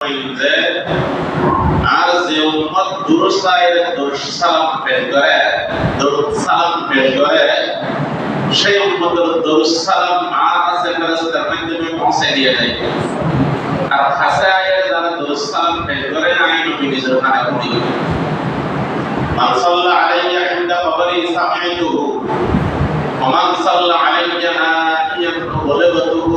যে আর যে উম্মত দুরুস্তায় সালাম পেশ করে দরুদ সালাম পেশ করে সেই উম্মতের দরুদ সালাম আর আছে ফেরেশতার মাধ্যমে পৌঁছে দিয়ে যায়। আর হাসায়ে যারা দরুদ সালাম পেশ করে না এই নবী নিজের কানে শুনি মান সাল্লা আলাইয়া ইনদা কবরি সামি'তুহু ওয়া মান সাল্লা আলাইয়া নাইয়ান গলাবাতুহু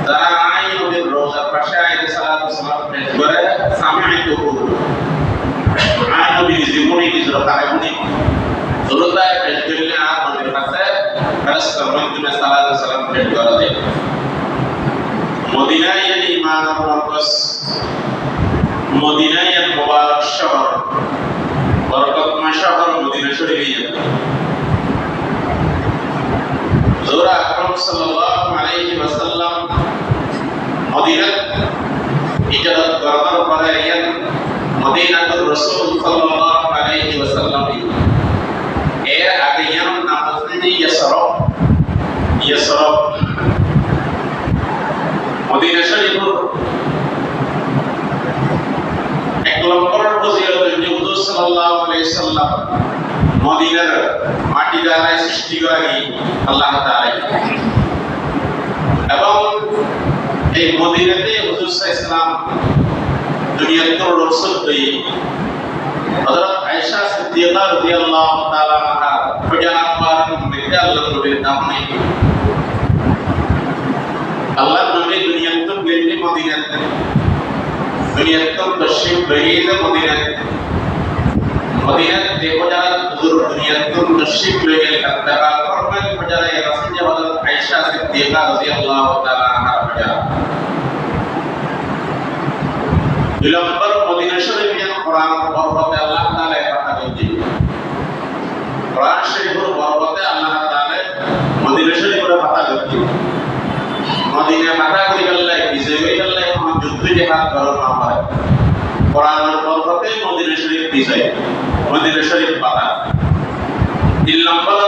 যারা আই নবীর রওজার পাশে আইলে সালাতু সালাম পেশ করে সামি'তুহু আই নবী জীবনী নিজের কানে শুনি দরুদায় পেশ করলে আর নবীর কাছে ফেরেশতার মাধ্যমে সালাতু সালাম পেশ করা যায়। মদিনায় ইমানের মারকাজ, মদিনায় মুবারক শহর, বরকতময় শহর মদিনা শরীফ। হুজুর আকরাম সাল্লাল্লাহু আলাইহি ওয়াসাল্লাম মদিনা হিজরত করার পরে মদিনাতুর রাসূল সাল্লাল্লাহু আলাইহি ওয়াসাল্লাম এর আগে নাম হচ্ছে ইয়াসরব। মদিনা শরীফ এক নম্বরের ফজিলত যে হুজুর সাল্লাল্লাহু আলাইহি সাল্লাম মদিনার মাটি দ্বারা সৃষ্টি করেন আল্লাহ তাআলা এবং এই মদিনাতে হুজুর সাল্লাল্লাহু দুনিয়ার কোন রাসূল তৈরি হযরত আয়েশা সিদ্দিকা রাদিয়াল্লাহু তাআলা আনহা ফজানাত পারেন মধ্যে আল্লাহ নবীর নাম নেই। আল্লাহ নবী দুনিয়ার তো বেশি মদিনাতে দুনিয়ার তো বেশি বেরিয়ে মদিনাতে দেখো যারা হুজুর দুনিয়ার তো বেশি বেরিয়ে ইন্তেকাল করবেন যারা এই রাসূল যে হযরত আয়েশা সিদ্দিকা রাদিয়াল্লাহু তাআলা আনহা ফজানাত বিলম্বর মদিনা শরীফের কোরআন পর্বতে আল্লাহ তাআলা কথা বলেছেন। কোরআন শরীফের পর্বতে আল্লাহ তাআলা মদিনা শরীফের কথা বলেছেন। মদিনা মাথা করে গেলে বিজয় হয়ে গেলে কোনো যুদ্ধ জিহাদ করার না হয়। কোরআনের পর্বতে মদিনা শরীফ বিজয়, মদিনা শরীফ পাতা। তিন নম্বর